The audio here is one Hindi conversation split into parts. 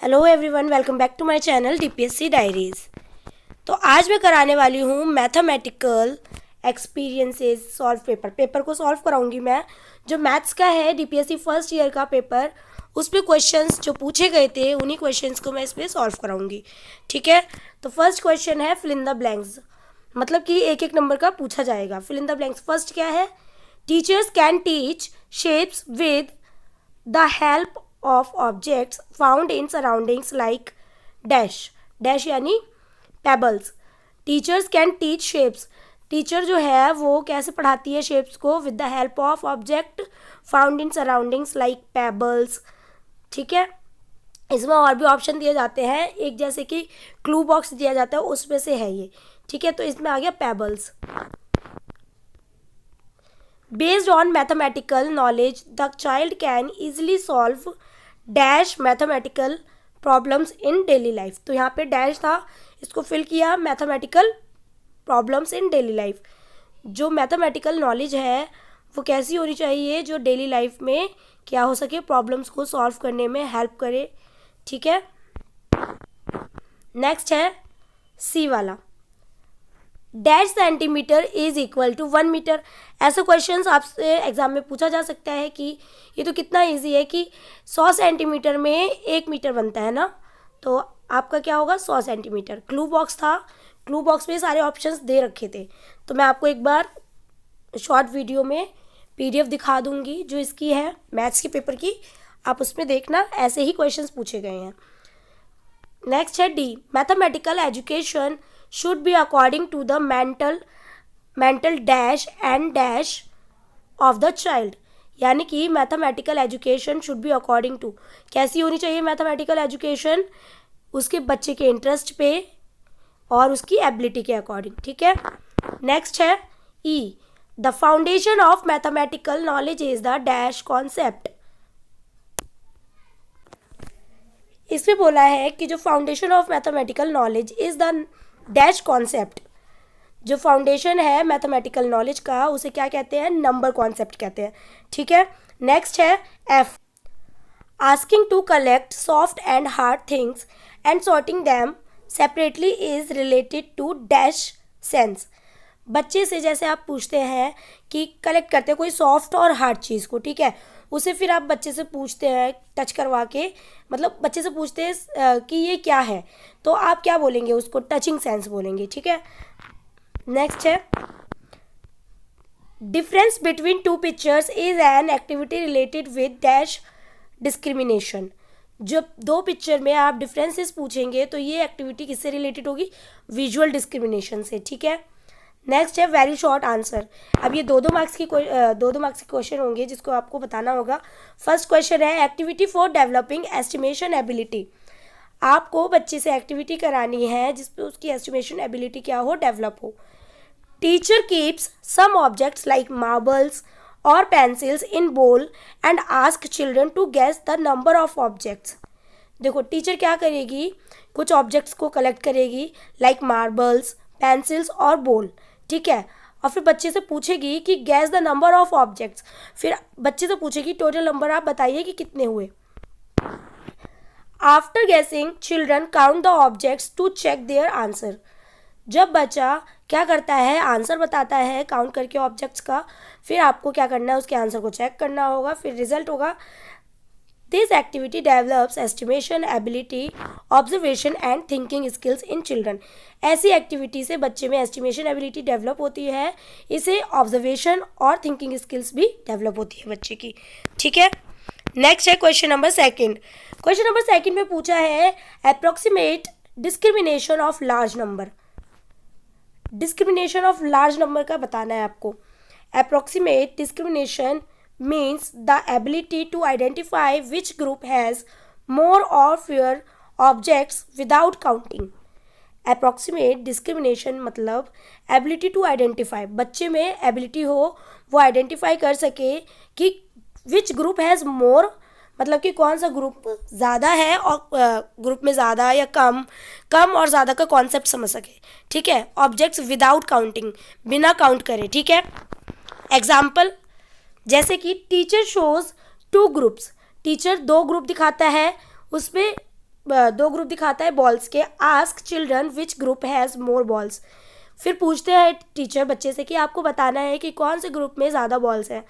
Hello everyone, welcome back to my channel DPSC diaries. तो आज मैं कराने वाली हूँ मैथमेटिकल एक्सपीरियंसेस सॉल्व पेपर को सॉल्व कराऊंगी मैं। जो मैथ्स का है डीपीएससी फर्स्ट ईयर का पेपर, उस पर क्वेश्चंस जो पूछे गए थे उन्हीं क्वेश्चंस को मैं इस पर सॉल्व कराऊंगी। ठीक है, तो फर्स्ट क्वेश्चन है फिल इन द ब्लैंक्स, मतलब कि एक एक नंबर का पूछा जाएगा। Fill in the blanks first क्या है? Teachers can teach shapes with the help of objects found in surroundings like dash यानी pebbles। Teachers can teach shapes, teacher जो है वो कैसे पढ़ाती है शेप्स को? With the help of object found in surroundings like pebbles. ठीक है, इसमें और भी ऑप्शन दिए जाते हैं, एक जैसे कि क्लू बॉक्स दिया जाता है उसमें से है ये। ठीक है, तो इसमें आ गया pebbles. Based on mathematical knowledge, the child can easily solve dash mathematical problems in daily life। तो यहाँ पे डैश था, इसको फिल किया mathematical problems in daily life. जो मैथमेटिकल नॉलेज है वो कैसी होनी चाहिए? जो डेली लाइफ में क्या हो सके, प्रॉब्लम्स को सॉल्व करने में हेल्प करे। ठीक है, नेक्स्ट है सी वाला, dash centimetre is equal to 1 metre. ऐसे क्वेश्चंस आपसे एग्जाम में पूछा जा सकता है कि ये तो कितना इजी है कि 100 सेंटीमीटर में 1 मीटर बनता है ना, तो आपका क्या होगा? 100 सेंटीमीटर। क्लू बॉक्स था, क्लू बॉक्स में सारे ऑप्शंस दे रखे थे, तो मैं आपको एक बार शॉर्ट वीडियो में पीडीएफ दिखा दूंगी जो इसकी है मैथ्स के पेपर की, आप उसमें देखना, ऐसे ही क्वेश्चंस पूछे गए हैं। नेक्स्ट है D, mathematical education should be according to the mental dash and dash of the child। यानी कि mathematical education should be according to, कैसी होनी चाहिए मैथमेटिकल एजुकेशन? उसके बच्चे के इंटरेस्ट पे और उसकी एबिलिटी के अकॉर्डिंग। ठीक है, नेक्स्ट है E, the foundation of mathematical knowledge is the dash concept. इसमें बोला है कि जो foundation of mathematical knowledge is the dash concept. जो फाउंडेशन है मैथमेटिकल नॉलेज का उसे क्या कहते हैं? नंबर कॉन्सेप्ट कहते हैं। ठीक है, नेक्स्ट है F, asking to collect soft and hard things and sorting them separately is related to dash sense. बच्चे से जैसे आप पूछते हैं कि कलेक्ट करते हैं कोई सॉफ्ट और हार्ड चीज़ को, ठीक है, उसे फिर आप बच्चे से पूछते हैं टच करवा के, मतलब बच्चे से पूछते हैं कि ये क्या है, तो आप क्या बोलेंगे? उसको टचिंग सेंस बोलेंगे। ठीक है, नेक्स्ट है difference between two pictures is an activity related with dash discrimination. जब दो पिक्चर में आप डिफरेंसेस पूछेंगे तो ये एक्टिविटी किससे रिलेटेड होगी? विजुअल डिस्क्रिमिनेशन से। ठीक है, नेक्स्ट है वेरी शॉर्ट आंसर। अब ये दो मार्क्स के क्वेश्चन होंगे जिसको आपको बताना होगा। फर्स्ट क्वेश्चन है activity for developing estimation ability. आपको बच्चे से एक्टिविटी करानी है जिसपे उसकी एस्टिमेशन एबिलिटी क्या हो? डेवलप हो। Teacher keeps some objects like marbles और pencils in bowl and ask children to guess the number of objects. देखो टीचर क्या करेगी, कुछ ऑब्जेक्ट्स को कलेक्ट करेगी लाइक मार्बल्स, पेंसिल्स और बोल। ठीक है, और फिर बच्चे से पूछेगी कि gas the number of objects, फिर बच्चे से पूछेगी टोटल नंबर आप बताइए कि कितने हुए। After guessing children count the objects to check their answer. जब बच्चा क्या करता है, आंसर बताता है काउंट करके ऑब्जेक्ट्स का, फिर आपको क्या करना है? उसके आंसर को चेक करना होगा, फिर रिजल्ट होगा। This activity develops estimation ability, observation and thinking skills in children. ऐसी एक्टिविटी से बच्चे में एस्टिमेशन एबिलिटी डेवलप होती है, इसे ऑब्जर्वेशन और थिंकिंग स्किल्स भी डेवलप होती है बच्चे की। ठीक है, नेक्स्ट है question number second. Question number second में पूछा है approximate discrimination of large number. Discrimination of large number का बताना है आपको। Approximate discrimination means the ability to identify which group has more or fewer objects without counting। approximate discrimination मतलब ability to identify, बच्चे में ability हो वो identify कर सके कि which group has more, मतलब कि कौन सा ग्रुप ज़्यादा है और ग्रुप में ज़्यादा या कम, कम और ज़्यादा का कॉन्सेप्ट समझ सके। ठीक है, ऑब्जेक्ट्स विदाउट काउंटिंग, बिना काउंट करे। ठीक है, एग्जाम्पल जैसे कि teacher shows 2 groups, teacher 2 group दिखाता है, उसमें दो ग्रुप दिखाता है बॉल्स के. Ask children which group has more balls. फिर पूछते हैं टीचर बच्चे से कि आपको बताना है कि कौन से ग्रुप में ज़्यादा बॉल्स हैं.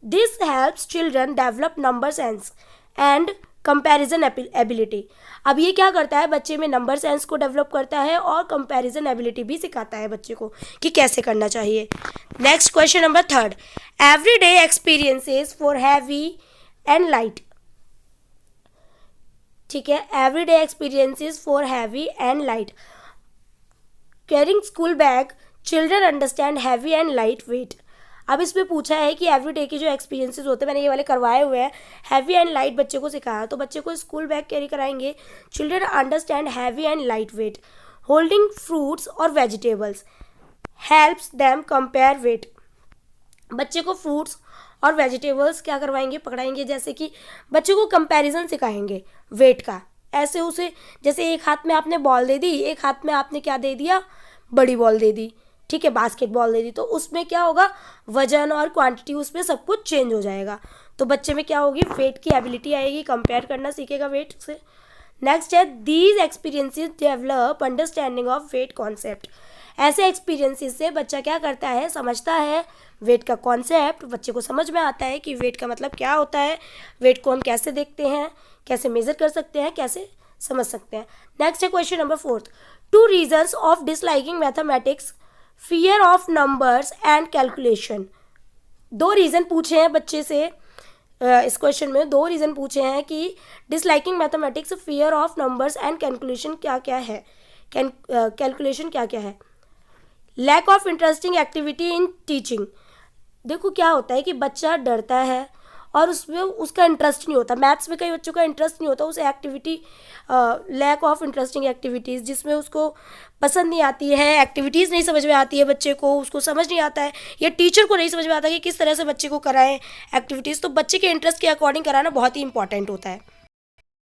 This helps children develop number sense and comparison ability. अब ये क्या करता है, बच्चे में नंबर सेंस को डेवलप करता है और कंपैरिजन एबिलिटी भी सिखाता है बच्चे को कि कैसे करना चाहिए. Next question number 3. Everyday experiences for heavy and light. ठीक है, everyday experiences for heavy and light. Carrying school bag children understand heavy and light wait. अब इसमें पूछा है कि एवरीडे के जो एक्सपीरियंसेस होते हैं, मैंने ये वाले करवाए हुए हैं, हैवी एंड लाइट बच्चे को सिखाया. तो बच्चे को स्कूल बैग कैरी कराएंगे. Children understand heavy and light weight. Holding fruits और vegetables helps them compare weight. बच्चे को फ्रूट्स और वेजिटेबल्स क्या करवाएंगे, पकड़ाएंगे. जैसे कि बच्चे को कंपैरिजन सिखाएंगे वेट का. ऐसे उसे, जैसे एक हाथ में आपने बॉल दे दी, एक हाथ में आपने क्या दे दिया, बड़ी बॉल दे दी. ठीक है, बास्केटबॉल दे दी. तो उसमें क्या होगा, वजन और क्वांटिटी उसमें सब कुछ चेंज हो जाएगा. तो बच्चे में क्या होगी, वेट की एबिलिटी आएगी, कंपेयर करना सीखेगा वेट से. नेक्स्ट है these experiences develop understanding of weight concept. ऐसे एक्सपीरियंसेस से बच्चा क्या करता है, समझता है वेट का कॉन्सेप्ट. बच्चे को समझ में आता है कि वेट का मतलब क्या होता है, वेट को हम कैसे देखते हैं, कैसे मेजर कर सकते हैं, कैसे समझ सकते हैं. नेक्स्ट है question number 4. 2 reasons of disliking mathematics, fear of numbers and calculation. 2 reason पूछे हैं बच्चे से. इस क्वेश्चन में 2 रीज़न पूछे हैं कि disliking mathematics, fear of numbers and calculation क्या क्या है, कैलकुलेशन क्या क्या है. Lack of interesting activity in teaching. देखो क्या होता है कि बच्चा डरता है और उसमें उसका इंटरेस्ट नहीं होता. मैथ्स में कई बच्चों का इंटरेस्ट नहीं होता, उसे activity, lack of interesting activities, जिसमें उसको पसंद नहीं आती है, एक्टिविटीज़ नहीं समझ में आती है बच्चे को, उसको समझ नहीं आता है या टीचर को नहीं समझ में आता कि किस तरह से बच्चे को कराएं एक्टिविटीज़. तो बच्चे के इंटरेस्ट के अकॉर्डिंग कराना बहुत ही इंपॉर्टेंट होता है.